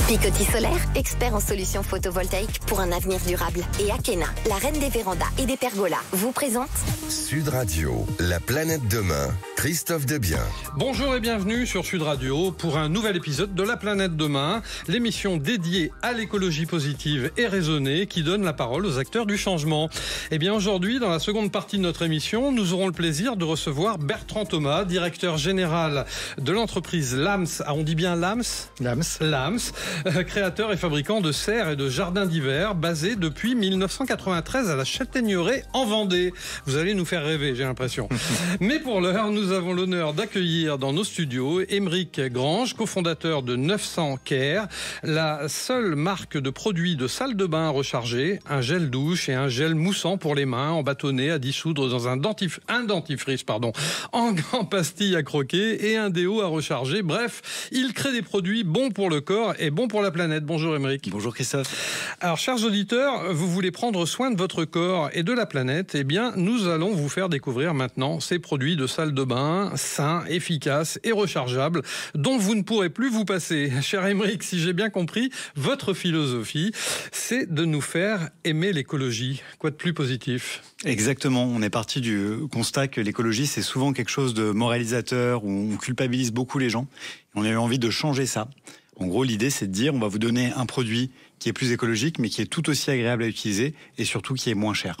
Picoty Solaire, expert en solutions photovoltaïques pour un avenir durable. Et Akena, la reine des vérandas et des pergolas, vous présente Sud Radio, la planète demain, Christophe Debien. Bonjour et bienvenue sur Sud Radio pour un nouvel épisode de La planète demain, l'émission dédiée à l'écologie positive et raisonnée qui donne la parole aux acteurs du changement. Et bien aujourd'hui, dans la seconde partie de notre émission, nous aurons le plaisir de recevoir Bertrand Thomas, directeur général de l'entreprise Lams. Ah, on dit bien Lams ? Lams, créateur et fabricant de serres et de jardins d'hiver, basé depuis 1993 à la Châtaigneraie en Vendée. Vous allez nous faire rêver, j'ai l'impression. Mais pour l'heure, nous avons l'honneur d'accueillir dans nos studios Émeric Grange, cofondateur de 900 Care, la seule marque de produits de salle de bain rechargée, un gel douche et un gel moussant pour les mains, en bâtonnet à dissoudre dans un dentifrice en pastille à croquer et un déo à recharger. Bref, il crée des produits bons pour le corps et bons pour la planète. Bonjour Émeric. Bonjour Christophe. Alors, chers auditeurs, vous voulez prendre soin de votre corps et de la planète, eh bien, nous allons vous faire découvrir maintenant ces produits de salle de bain sains, efficaces et rechargeables dont vous ne pourrez plus vous passer. Cher Émeric, si j'ai bien compris, votre philosophie, c'est de nous faire aimer l'écologie. Quoi de plus positif ? Exactement, on est parti du constat que l'écologie c'est souvent quelque chose de moralisateur où on culpabilise beaucoup les gens. On a eu envie de changer ça. En gros, l'idée c'est de dire on va vous donner un produit qui est plus écologique mais qui est tout aussi agréable à utiliser et surtout qui est moins cher.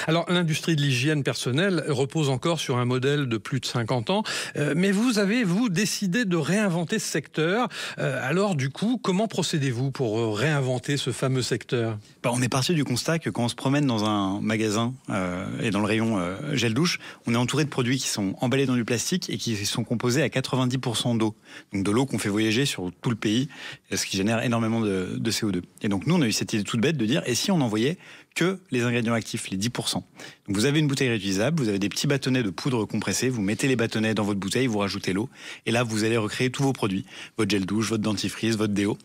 Alors, l'industrie de l'hygiène personnelle repose encore sur un modèle de plus de 50 ans. Mais vous avez, décidé de réinventer ce secteur. Alors, du coup, comment procédez-vous pour réinventer ce fameux secteur ? On est parti du constat que quand on se promène dans un magasin et dans le rayon gel douche, on est entouré de produits qui sont emballés dans du plastique et qui sont composés à 90% d'eau. Donc de l'eau qu'on fait voyager sur tout le pays, ce qui génère énormément de CO2. Et donc nous, on a eu cette idée toute bête de dire, et si on envoyait que les ingrédients actifs, les 10%. Donc vous avez une bouteille réutilisable, vous avez des petits bâtonnets de poudre compressée, vous mettez les bâtonnets dans votre bouteille, vous rajoutez l'eau, et là vous allez recréer tous vos produits, votre gel douche, votre dentifrice, votre déo,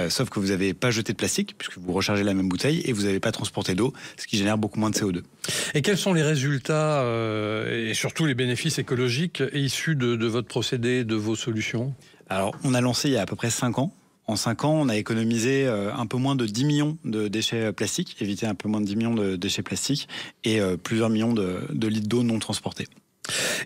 sauf que vous n'avez pas jeté de plastique, puisque vous rechargez la même bouteille, et vous n'avez pas transporté d'eau, ce qui génère beaucoup moins de CO2. Et quels sont les résultats et surtout les bénéfices écologiques issus de votre procédé, de vos solutions ? Alors on a lancé il y a à peu près 5 ans. En 5 ans, on a économisé un peu moins de 10 millions de déchets plastiques, évité un peu moins de 10 millions de déchets plastiques et plusieurs millions de litres d'eau non transportés.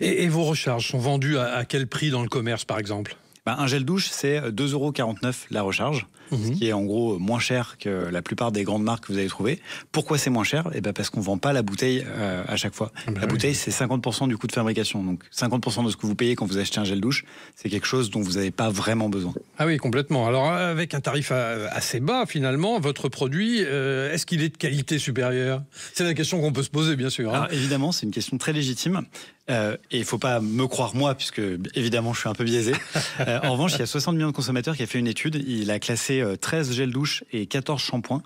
Et vos recharges sont vendues à quel prix dans le commerce, par exemple ? Un gel douche, c'est 2,49 € la recharge, ce qui est en gros moins cher que la plupart des grandes marques que vous allez trouver. Pourquoi c'est moins cher ? Parce qu'on ne vend pas la bouteille à chaque fois. La bouteille, c'est 50% du coût de fabrication. Donc 50% de ce que vous payez quand vous achetez un gel douche, c'est quelque chose dont vous n'avez pas vraiment besoin. Ah oui, complètement. Alors avec un tarif assez bas, finalement, votre produit, est-ce qu'il est de qualité supérieure ? C'est la question qu'on peut se poser, bien sûr. Alors évidemment, c'est une question très légitime. Et il ne faut pas me croire moi, puisque évidemment je suis un peu biaisé. En revanche, il y a 60 millions de consommateurs qui a fait une étude. Il a classé 13 gels douche et 14 shampoings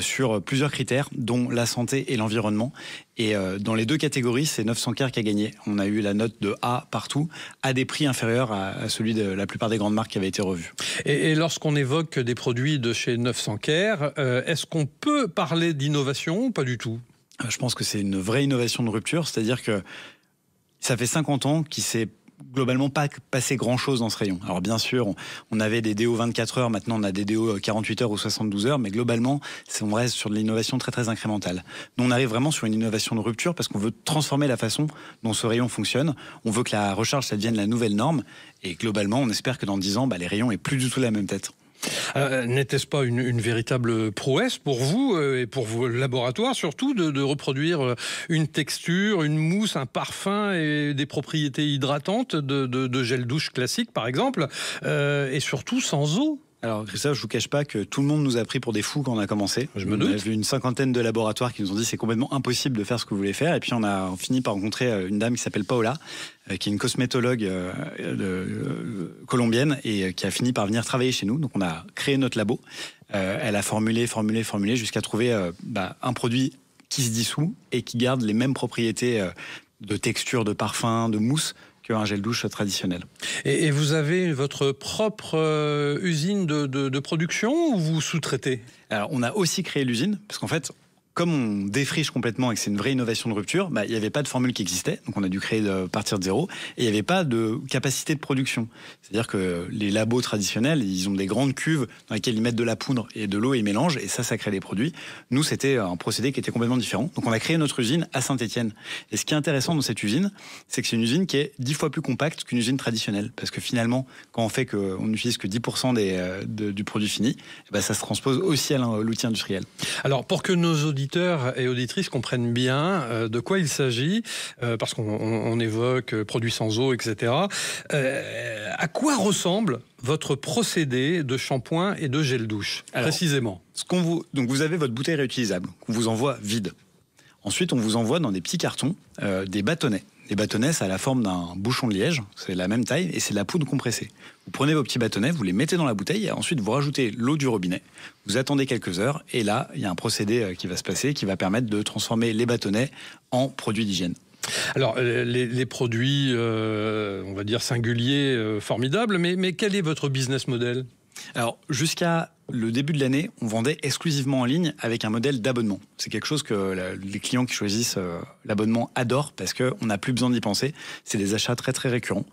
sur plusieurs critères, dont la santé et l'environnement. Et dans les deux catégories, c'est 900 Care qui a gagné. On a eu la note de A partout, à des prix inférieurs à celui de la plupart des grandes marques qui avaient été revues. Et lorsqu'on évoque des produits de chez 900 Care, est-ce qu'on peut parler d'innovation ou pas du tout ? Je pense que c'est une vraie innovation de rupture, c'est-à-dire que ça fait 50 ans qu'il s'est globalement pas passé grand-chose dans ce rayon. Alors bien sûr, on avait des déos 24 heures, maintenant on a des déos 48 heures ou 72 heures, mais globalement, on reste sur de l'innovation très très incrémentale. Nous, on arrive vraiment sur une innovation de rupture parce qu'on veut transformer la façon dont ce rayon fonctionne. On veut que la recharge, ça devienne la nouvelle norme. Et globalement, on espère que dans 10 ans, les rayons aient plus du tout la même tête. N'était-ce pas une véritable prouesse pour vous et pour vos laboratoires surtout de reproduire une texture, une mousse, un parfum et des propriétés hydratantes de gel douche classique par exemple et surtout sans eau ? Alors Christophe, je vous cache pas que tout le monde nous a pris pour des fous quand on a commencé. Je me doute. On a vu une cinquantaine de laboratoires qui nous ont dit c'est complètement impossible de faire ce que vous voulez faire. Et puis on a fini par rencontrer une dame qui s'appelle Paola, qui est une cosmétologue colombienne et qui a fini par venir travailler chez nous. Donc on a créé notre labo. Elle a formulé jusqu'à trouver un produit qui se dissout et qui garde les mêmes propriétés de texture, de parfum, de mousse qu'un gel douche traditionnel. Et vous avez votre propre usine de production ou vous sous-traitez ? Alors, on a aussi créé l'usine, parce qu'en fait, comme on défriche complètement et que c'est une vraie innovation de rupture, il n'y avait pas de formule qui existait, donc on a dû créer de partir de zéro, et il n'y avait pas de capacité de production. C'est-à-dire que les labos traditionnels, ils ont des grandes cuves dans lesquelles ils mettent de la poudre et de l'eau et ils mélangent, et ça crée des produits. Nous, c'était un procédé qui était complètement différent. Donc on a créé notre usine à Saint-Étienne. Et ce qui est intéressant dans cette usine, c'est que c'est une usine qui est 10 fois plus compacte qu'une usine traditionnelle. Parce que finalement, quand on fait qu'on n'utilise que 10% du produit fini, ça se transpose aussi à l'outil industriel. Alors, pour que nos auditeurs et auditrices comprennent bien de quoi il s'agit, parce qu'on évoque produits sans eau, etc. À quoi ressemble votre procédé de shampoing et de gel douche, précisément? Donc vous avez votre bouteille réutilisable, qu'on vous envoie vide. Ensuite, on vous envoie dans des petits cartons des bâtonnets. Les bâtonnets, ça a la forme d'un bouchon de liège, c'est la même taille et c'est de la poudre compressée. Vous prenez vos petits bâtonnets, vous les mettez dans la bouteille et ensuite vous rajoutez l'eau du robinet. Vous attendez quelques heures et là, il y a un procédé qui va se passer qui va permettre de transformer les bâtonnets en produits d'hygiène. Alors, les produits, on va dire singuliers, formidables, mais quel est votre business model ? Alors, jusqu'à le début de l'année, on vendait exclusivement en ligne avec un modèle d'abonnement. C'est quelque chose que les clients qui choisissent l'abonnement adorent parce qu'on n'a plus besoin d'y penser. C'est des achats très très récurrents.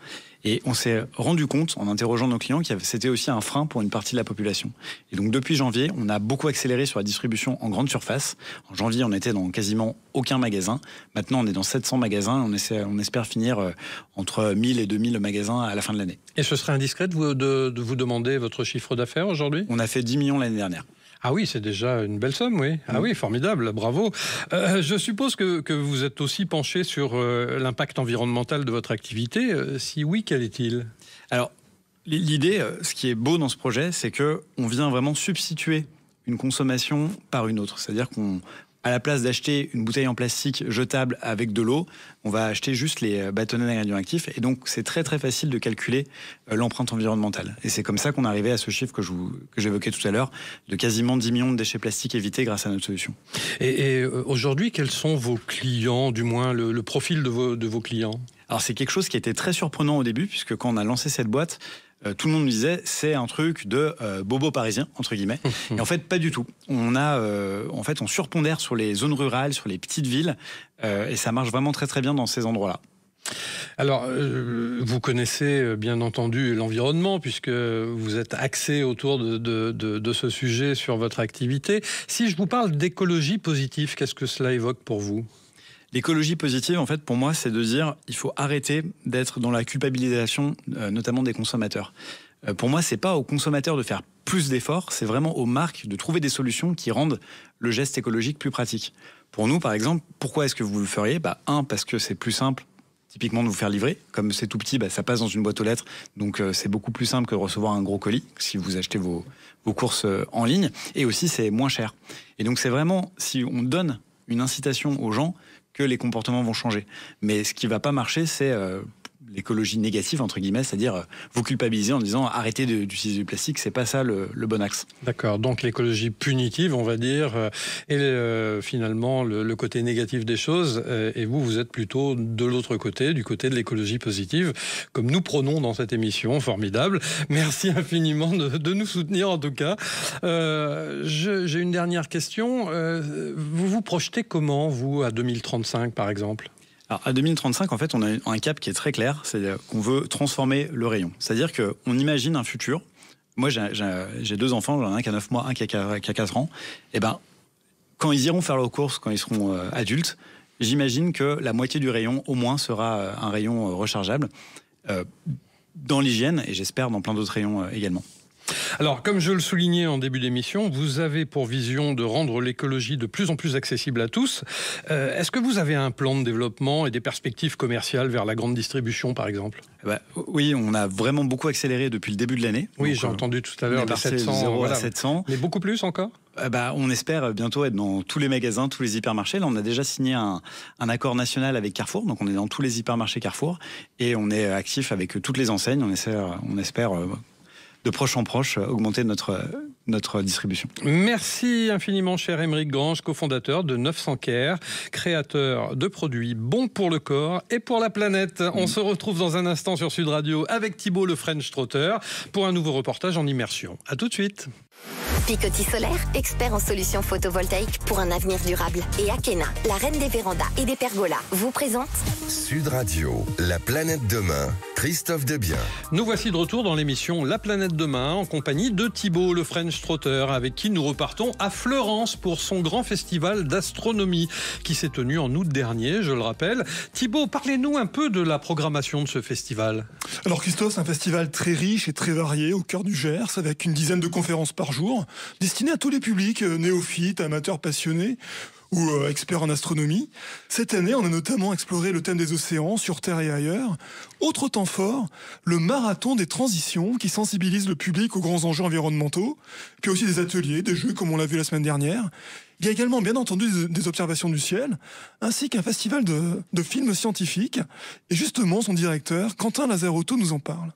Et on s'est rendu compte, en interrogeant nos clients, que c'était aussi un frein pour une partie de la population. Et donc depuis janvier, on a beaucoup accéléré sur la distribution en grande surface. En janvier, on était dans quasiment aucun magasin. Maintenant, on est dans 700 magasins. On espère finir entre 1000 et 2000 magasins à la fin de l'année. Et ce serait indiscret de vous demander votre chiffre d'affaires aujourd'hui ? On a fait 10 millions l'année dernière. Ah oui, c'est déjà une belle somme, oui. Ah oui, formidable, bravo. Je suppose que vous êtes aussi penché sur l'impact environnemental de votre activité. Si oui, quel est-il ? Alors, l'idée, ce qui est beau dans ce projet, c'est qu'on vient vraiment substituer une consommation par une autre. C'est-à-dire qu'à la place d'acheter une bouteille en plastique jetable avec de l'eau, on va acheter juste les bâtonnets d'ingrédients actifs. Et donc, c'est très très facile de calculer l'empreinte environnementale. Et c'est comme ça qu'on est arrivé à ce chiffre que j'évoquais tout à l'heure, de quasiment 10 millions de déchets plastiques évités grâce à notre solution. Et aujourd'hui, quels sont vos clients, du moins le profil de vos clients ? Alors, c'est quelque chose qui était très surprenant au début, puisque quand on a lancé cette boîte, tout le monde nous disait c'est un truc de bobo parisien entre guillemets. Et en fait pas du tout. On surpondère sur les zones rurales, sur les petites villes, et ça marche vraiment très très bien dans ces endroits-là. Alors, vous connaissez bien entendu l'environnement puisque vous êtes axé autour de ce sujet sur votre activité. Si je vous parle d'écologie positive, qu'est-ce que cela évoque pour vous ? L'écologie positive, en fait, pour moi, c'est de dire il faut arrêter d'être dans la culpabilisation, notamment des consommateurs. Pour moi, c'est pas aux consommateurs de faire plus d'efforts, c'est vraiment aux marques de trouver des solutions qui rendent le geste écologique plus pratique. Pour nous, par exemple, pourquoi est-ce que vous le feriez ? Parce que c'est plus simple, typiquement, de vous faire livrer. Comme c'est tout petit, ça passe dans une boîte aux lettres, donc c'est beaucoup plus simple que de recevoir un gros colis si vous achetez vos courses en ligne. Et aussi, c'est moins cher. Et donc, c'est vraiment, si on donne une incitation aux gens, que les comportements vont changer. Mais ce qui ne va pas marcher, c'est l'écologie négative, entre guillemets, c'est-à-dire vous culpabiliser en disant arrêtez d'utiliser du plastique, c'est pas ça le bon axe. D'accord, donc l'écologie punitive, on va dire, et finalement le côté négatif des choses, et vous êtes plutôt de l'autre côté, du côté de l'écologie positive, comme nous prônons dans cette émission, formidable. Merci infiniment de nous soutenir en tout cas. J'ai une dernière question, vous vous projetez comment, vous, à 2035 par exemple ? Alors, à 2035, en fait, on a un cap qui est très clair, c'est qu'on veut transformer le rayon. C'est-à-dire qu'on imagine un futur. Moi, j'ai 2 enfants, j'en ai un qui a 9 mois, un qui a 4 ans. Et quand ils iront faire leurs courses, quand ils seront adultes, j'imagine que la moitié du rayon, au moins, sera un rayon rechargeable dans l'hygiène et j'espère dans plein d'autres rayons également. Alors, comme je le soulignais en début d'émission, vous avez pour vision de rendre l'écologie de plus en plus accessible à tous. Est-ce que vous avez un plan de développement et des perspectives commerciales vers la grande distribution, par exemple ? Oui, on a vraiment beaucoup accéléré depuis le début de l'année. Oui, j'ai entendu tout à l'heure, les 700, à 700. Mais beaucoup plus encore ? On espère bientôt être dans tous les magasins, tous les hypermarchés. Là, on a déjà signé un accord national avec Carrefour, donc on est dans tous les hypermarchés Carrefour et on est actif avec toutes les enseignes. On espère de proche en proche augmenter notre distribution. Merci infiniment, cher Aymeric Grange, cofondateur de 900 Care, créateur de produits bons pour le corps et pour la planète. On se retrouve dans un instant sur Sud Radio avec Thibault le French Trotter pour un nouveau reportage en immersion. À tout de suite. Picoty Solaire, expert en solutions photovoltaïques pour un avenir durable. Et Akena, la reine des vérandas et des pergolas, vous présente Sud Radio, la planète demain, Christophe Debien. Nous voici de retour dans l'émission La planète demain en compagnie de Thibaut, le French Trotter, avec qui nous repartons à Fleurance pour son grand festival d'astronomie qui s'est tenu en août dernier, je le rappelle. Thibaut, parlez-nous un peu de la programmation de ce festival. Alors Christophe, c'est un festival très riche et très varié au cœur du Gers, avec une dizaine de conférences par jour, destinées à tous les publics, néophytes, amateurs passionnés ou experts en astronomie. Cette année, on a notamment exploré le thème des océans, sur Terre et ailleurs. Autre temps fort, le marathon des transitions qui sensibilise le public aux grands enjeux environnementaux, puis aussi des ateliers, des jeux comme on l'a vu la semaine dernière. Il y a également bien entendu des observations du ciel, ainsi qu'un festival de films scientifiques. Et justement, son directeur, Quentin Lazarotto, nous en parle.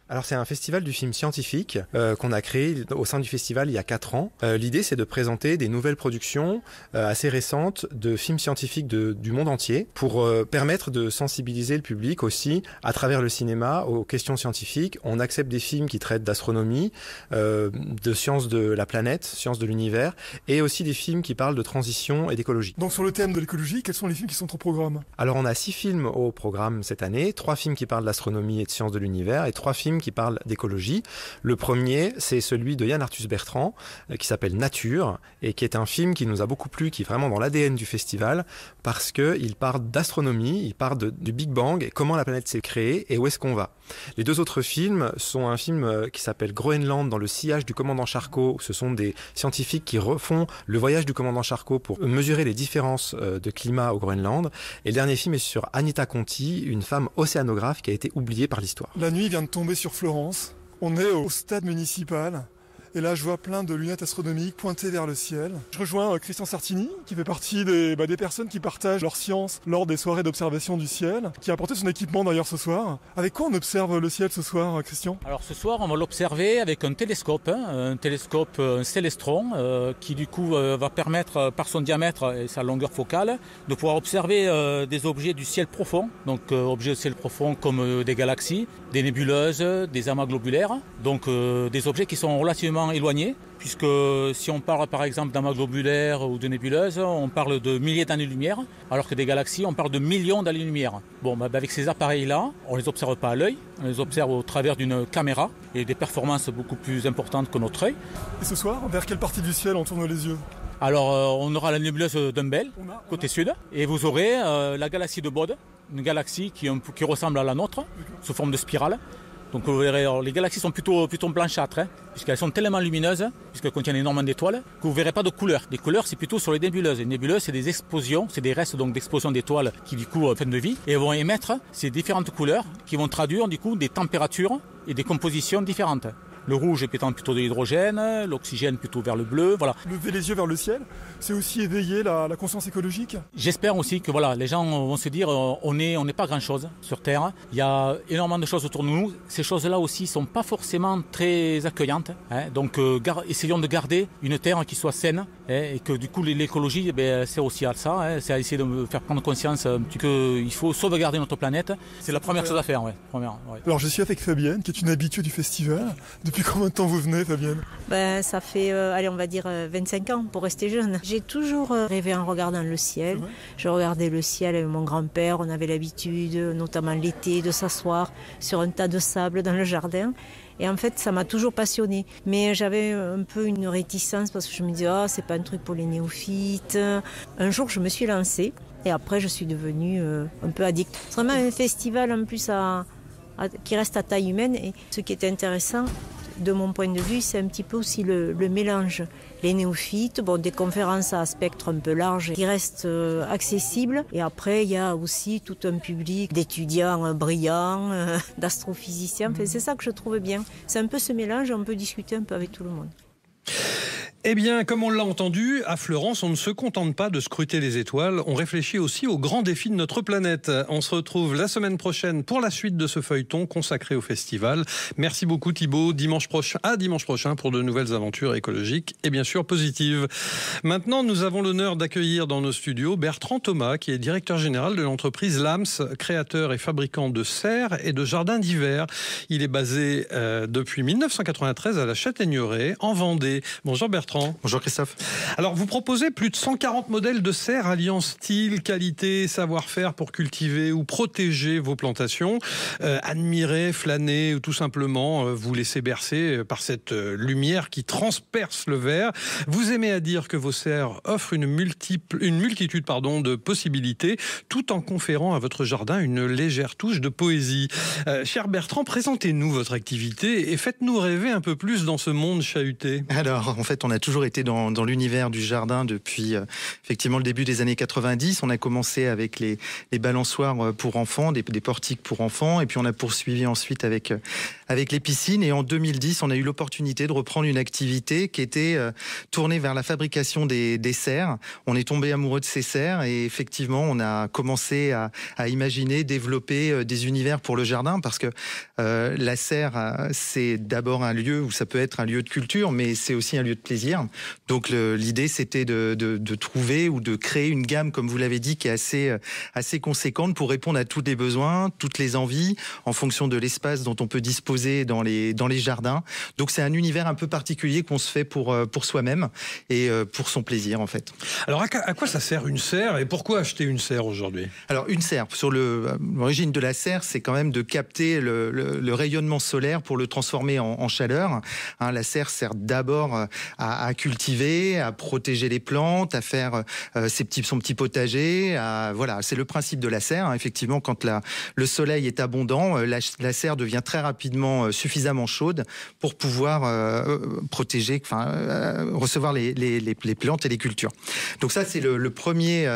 Alors c'est un festival du film scientifique qu'on a créé au sein du festival il y a 4 ans. L'idée c'est de présenter des nouvelles productions assez récentes de films scientifiques du monde entier pour permettre de sensibiliser le public aussi à travers le cinéma aux questions scientifiques. On accepte des films qui traitent d'astronomie, de sciences de la planète, sciences de l'univers et aussi des films qui parlent de transition et d'écologie. Donc sur le thème de l'écologie, quels sont les films qui sont au programme ? Alors on a 6 films au programme cette année, 3 films qui parlent d'astronomie et de sciences de l'univers et 3 films qui parle d'écologie. Le premier, c'est celui de Yann Arthus Bertrand, qui s'appelle Nature, et qui est un film qui nous a beaucoup plu, qui est vraiment dans l'ADN du festival, parce qu'il parle d'astronomie, il parle du Big Bang, et comment la planète s'est créée, et où est-ce qu'on va. Les 2 autres films sont un film qui s'appelle Groenland, dans le sillage du commandant Charcot. Ce sont des scientifiques qui refont le voyage du commandant Charcot pour mesurer les différences de climat au Groenland. Et le dernier film est sur Anita Conti, une femme océanographe qui a été oubliée par l'histoire. La nuit vient de tomber sur Fleurance. On est au stade municipal. Et là, je vois plein de lunettes astronomiques pointées vers le ciel. Je rejoins Christian Sartini, qui fait partie des personnes qui partagent leur science lors des soirées d'observation du ciel, qui a apporté son équipement d'ailleurs ce soir. Avec quoi on observe le ciel ce soir, Christian ? Alors ce soir, on va l'observer avec un télescope un Célestron, qui du coup va permettre, par son diamètre et sa longueur focale, de pouvoir observer des objets du ciel profond. Donc objets du ciel profond comme des galaxies, des nébuleuses, des amas globulaires. Donc des objets qui sont relativement éloignés, puisque si on parle par exemple d'amas globulaires ou de nébuleuses, on parle de milliers d'années-lumière, alors que des galaxies, on parle de millions d'années-lumière. Bon, avec ces appareils-là, on ne les observe pas à l'œil, on les observe au travers d'une caméra et des performances beaucoup plus importantes que notre œil. Et ce soir, vers quelle partie du ciel on tourne les yeux ? Alors, on aura la nébuleuse d'Umbel, côté sud, et vous aurez la galaxie de Bode, une galaxie qui ressemble à la nôtre, sous forme de spirale. Donc vous verrez, les galaxies sont plutôt blanchâtres, puisqu'elles sont tellement lumineuses, puisqu'elles contiennent énormément d'étoiles, que vous ne verrez pas de couleurs. Les couleurs, c'est plutôt sur les nébuleuses. Les nébuleuses, c'est des explosions, c'est des restes donc d'explosions d'étoiles qui du coup prennent de vie, et vont émettre ces différentes couleurs qui vont traduire du coup des températures et des compositions différentes. Le rouge étant plutôt de l'hydrogène, l'oxygène plutôt vers le bleu, voilà. Lever les yeux vers le ciel, c'est aussi éveiller la conscience écologique. J'espère aussi que voilà, les gens vont se dire on n'est pas grand-chose sur Terre. Il y a énormément de choses autour de nous. Ces choses-là aussi ne sont pas forcément très accueillantes. Donc essayons de garder une Terre qui soit saine, et que du coup l'écologie, c'est aussi à ça. C'est à essayer de faire prendre conscience qu'il faut sauvegarder notre planète. C'est la première chose à faire. Alors je suis avec Fabienne, qui est une habituée du festival. Depuis combien de temps vous venez, Fabienne ? Ça fait, on va dire 25 ans pour rester jeune. J'ai toujours rêvé en regardant le ciel. Je regardais le ciel avec mon grand-père. On avait l'habitude, notamment l'été, de s'asseoir sur un tas de sable dans le jardin. Et en fait, ça m'a toujours passionnée. Mais j'avais un peu une réticence parce que je me disais, c'est pas un truc pour les néophytes. Un jour, je me suis lancée et après, je suis devenue un peu addict. C'est vraiment un festival en plus qui reste à taille humaine. Et ce qui est intéressant, de mon point de vue, c'est un petit peu aussi le mélange. Les néophytes, des conférences à spectre un peu large qui restent accessibles. Et après, il y a aussi tout un public d'étudiants brillants, d'astrophysiciens. C'est ça que je trouve bien. C'est un peu ce mélange, on peut discuter un peu avec tout le monde. Eh bien, comme on l'a entendu, à Fleurance, on ne se contente pas de scruter les étoiles, on réfléchit aussi aux grands défis de notre planète. On se retrouve la semaine prochaine pour la suite de ce feuilleton consacré au festival. Merci beaucoup Thibaut, dimanche prochain pour de nouvelles aventures écologiques et bien sûr positives. Maintenant, nous avons l'honneur d'accueillir dans nos studios Bertrand Thomas, qui est directeur général de l'entreprise Lams, créateur et fabricant de serres et de jardins d'hiver. Il est basé depuis 1993 à la Châtaigneraie, en Vendée. Bonjour Bertrand. Bonjour Christophe. Alors vous proposez plus de 140 modèles de serres alliant style, qualité, savoir-faire pour cultiver ou protéger vos plantations. Admirer, flâner ou tout simplement vous laisser bercer par cette lumière qui transperce le verre. Vous aimez à dire que vos serres offrent une multitude de possibilités tout en conférant à votre jardin une légère touche de poésie. Cher Bertrand, présentez-nous votre activité et faites-nous rêver un peu plus dans ce monde chahuté. Alors en fait on a toujours été dans l'univers du jardin depuis effectivement le début des années 90. On a commencé avec les balançoires pour enfants, des portiques pour enfants, et puis on a poursuivi ensuite avec les piscines. Et en 2010, on a eu l'opportunité de reprendre une activité qui était tournée vers la fabrication des serres. On est tombé amoureux de ces serres et effectivement, on a commencé à imaginer, développer des univers pour le jardin, parce que la serre, c'est d'abord un lieu où ça peut être un lieu de culture, mais c'est aussi un lieu de plaisir. Donc l'idée, c'était de trouver ou de créer une gamme, comme vous l'avez dit, qui est assez conséquente pour répondre à tous les besoins, toutes les envies, en fonction de l'espace dont on peut disposer dans les jardins. Donc c'est un univers un peu particulier qu'on se fait pour soi-même et pour son plaisir en fait. Alors à quoi ça sert une serre et pourquoi acheter une serre aujourd'hui ? Alors une serre, sur l'origine de la serre, c'est quand même de capter le rayonnement solaire pour le transformer en chaleur. La serre sert d'abord à cultiver, à protéger les plantes, à faire son petit potager. Voilà, c'est le principe de la serre. Effectivement, quand le soleil est abondant, la serre devient très rapidement suffisamment chaude pour pouvoir protéger, recevoir les plantes et les cultures. Donc ça, c'est le premier,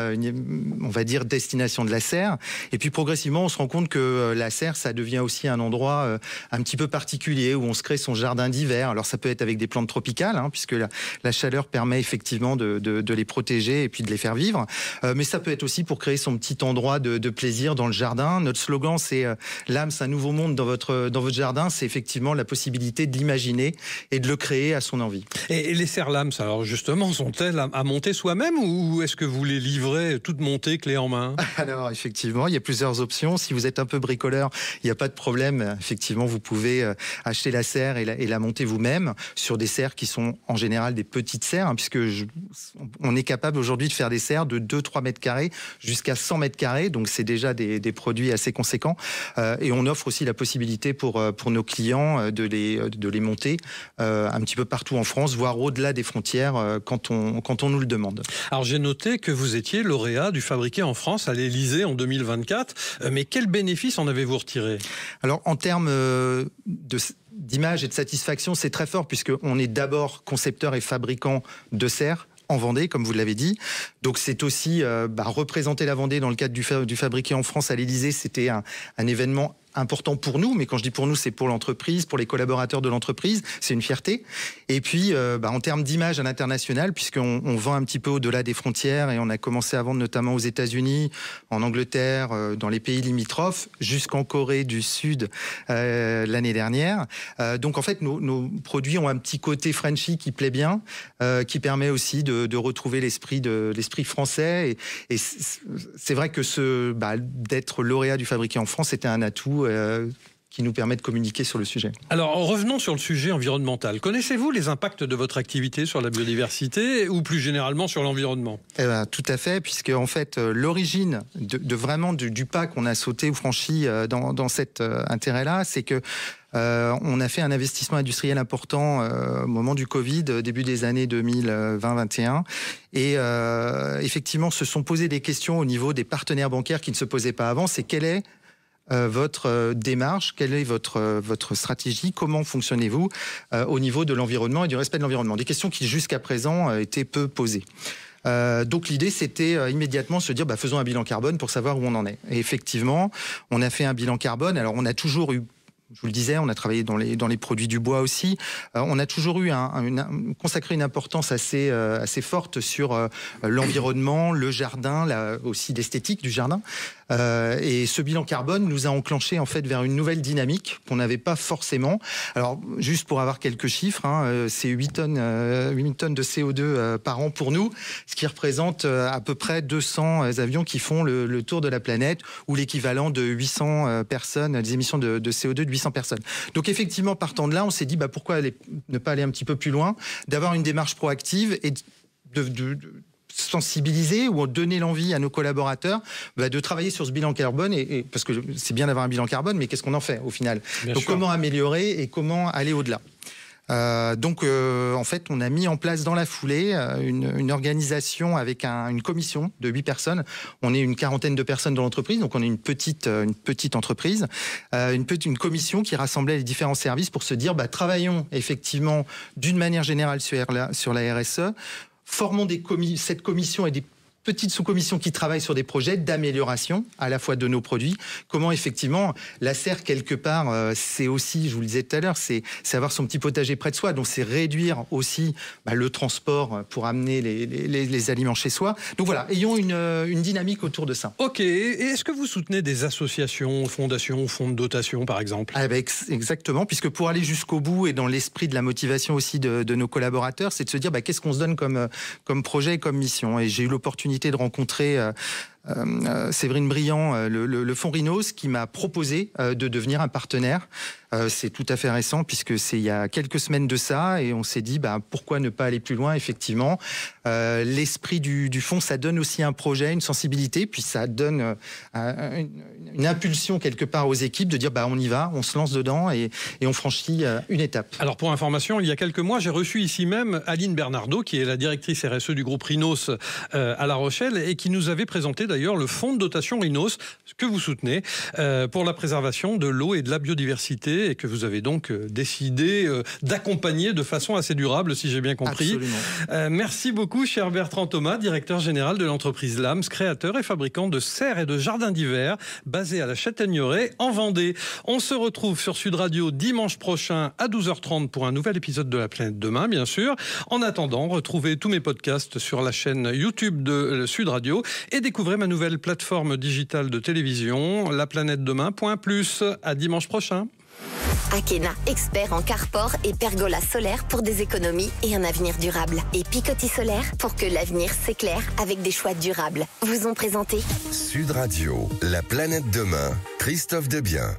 on va dire, destination de la serre. Et puis progressivement, on se rend compte que la serre, ça devient aussi un endroit un petit peu particulier où on se crée son jardin d'hiver. Alors ça peut être avec des plantes tropicales, puisque la chaleur permet effectivement de les protéger et puis de les faire vivre. Mais ça peut être aussi pour créer son petit endroit de plaisir dans le jardin. Notre slogan, c'est Lams, un nouveau monde dans votre jardin. C'est effectivement la possibilité de l'imaginer et de le créer à son envie. Et les serres Lams, alors justement, sont-elles à monter soi-même ou est-ce que vous les livrez toutes montées, clé en main ? Alors effectivement, il y a plusieurs options. Si vous êtes un peu bricoleur, il n'y a pas de problème. Effectivement, vous pouvez acheter la serre et la monter vous-même sur des serres qui sont en général des petites serres, puisque on est capable aujourd'hui de faire des serres de 2-3 mètres carrés jusqu'à 100 mètres carrés, donc c'est déjà des produits assez conséquents. Et on offre aussi la possibilité pour nos clients de les monter un petit peu partout en France, voire au-delà des frontières quand on nous le demande. Alors j'ai noté que vous étiez lauréat du Fabriqué en France à l'Élysée en 2024, mais quel bénéfice en avez-vous retiré ? Alors en termes d'image et de satisfaction, c'est très fort puisqu'on est d'abord concepteur et fabricant de serres en Vendée, comme vous l'avez dit. Donc c'est aussi représenter la Vendée dans le cadre du Fabriqué en France à l'Élysée, c'était un événement important pour nous, mais quand je dis pour nous, c'est pour l'entreprise, pour les collaborateurs de l'entreprise, c'est une fierté. Et puis, en termes d'image à l'international, puisqu'on vend un petit peu au-delà des frontières et on a commencé à vendre notamment aux États-Unis, en Angleterre, dans les pays limitrophes, jusqu'en Corée du Sud l'année dernière. Donc en fait, nos produits ont un petit côté Frenchy qui plaît bien, qui permet aussi de retrouver l'esprit français. Et c'est vrai que d'être lauréat du Fabriqué en France, c'était un atout qui nous permet de communiquer sur le sujet. Alors revenons sur le sujet environnemental. Connaissez-vous les impacts de votre activité sur la biodiversité ou plus généralement sur l'environnement ? Tout à fait, puisque en fait l'origine du pas qu'on a sauté ou franchi dans cet intérêt-là, c'est que on a fait un investissement industriel important au moment du Covid, début des années 2020-21. Et effectivement, se sont posées des questions au niveau des partenaires bancaires qui ne se posaient pas avant. C'est quelle est votre démarche, quelle est votre stratégie, comment fonctionnez-vous au niveau de l'environnement et du respect de l'environnement. Des questions qui jusqu'à présent étaient peu posées. Donc l'idée, c'était immédiatement se dire faisons un bilan carbone pour savoir où on en est. Et effectivement, on a fait un bilan carbone. Alors on a toujours eu Je vous le disais, on a travaillé dans les produits du bois aussi. On a toujours eu consacré une importance assez forte sur l'environnement, le jardin, aussi l'esthétique du jardin. Et ce bilan carbone nous a enclenché en fait vers une nouvelle dynamique qu'on n'avait pas forcément. Alors juste pour avoir quelques chiffres, c'est 8 tonnes de CO2 par an pour nous, ce qui représente à peu près 200 avions qui font le tour de la planète, ou l'équivalent de 800 personnes, des émissions de CO2 de 800 personnes. Donc effectivement, partant de là, on s'est dit pourquoi ne pas aller un petit peu plus loin, d'avoir une démarche proactive et de sensibiliser ou donner l'envie à nos collaborateurs de travailler sur ce bilan carbone, et parce que c'est bien d'avoir un bilan carbone, mais qu'est-ce qu'on en fait au final? Donc comment améliorer et comment aller au-delà? En fait, on a mis en place dans la foulée une organisation avec une commission de 8 personnes. On est une quarantaine de personnes dans l'entreprise, donc on est une petite entreprise. Une commission qui rassemblait les différents services pour se dire travaillons effectivement d'une manière générale sur la RSE, formons cette commission et des petites sous-commissions qui travaillent sur des projets d'amélioration à la fois de nos produits. Comment effectivement la serre quelque part, c'est aussi, je vous le disais tout à l'heure, c'est avoir son petit potager près de soi. Donc c'est réduire aussi le transport pour amener les aliments chez soi. Donc voilà, ayons une dynamique autour de ça. Ok, et est-ce que vous soutenez des associations, fondations, fonds de dotation par exemple? Exactement, puisque pour aller jusqu'au bout et dans l'esprit de la motivation aussi de nos collaborateurs, c'est de se dire qu'est-ce qu'on se donne comme projet, comme mission. Et j'ai eu l'opportunité de rencontrer Séverine Briand, le fonds Rhinos, qui m'a proposé de devenir un partenaire. C'est tout à fait récent puisque c'est il y a quelques semaines de ça, et on s'est dit pourquoi ne pas aller plus loin. Effectivement, l'esprit du fonds, ça donne aussi un projet, une sensibilité, puis ça donne une impulsion quelque part aux équipes de dire on y va, on se lance dedans et on franchit une étape. Alors pour information, il y a quelques mois, j'ai reçu ici même Aline Bernardo, qui est la directrice RSE du groupe Rhinos à La Rochelle, et qui nous avait présenté d'ailleurs le fonds de dotation Rhinos, que vous soutenez, pour la préservation de l'eau et de la biodiversité, et que vous avez donc décidé d'accompagner de façon assez durable, si j'ai bien compris. Absolument. Merci beaucoup, cher Bertrand Thomas, directeur général de l'entreprise Lams, créateur et fabricant de serres et de jardins d'hiver, basé à la Châtaigneraie, en Vendée. On se retrouve sur Sud Radio dimanche prochain à 12h30 pour un nouvel épisode de La Planète Demain, bien sûr. En attendant, retrouvez tous mes podcasts sur la chaîne YouTube de Sud Radio et découvrez ma nouvelle plateforme digitale de télévision, laplanètedemain.plus. À dimanche prochain. Akena, expert en carport et pergola solaire pour des économies et un avenir durable. Et Picoty Solaire pour que l'avenir s'éclaire avec des choix durables. Vous ont présenté Sud Radio, La Planète Demain, Christophe Debien.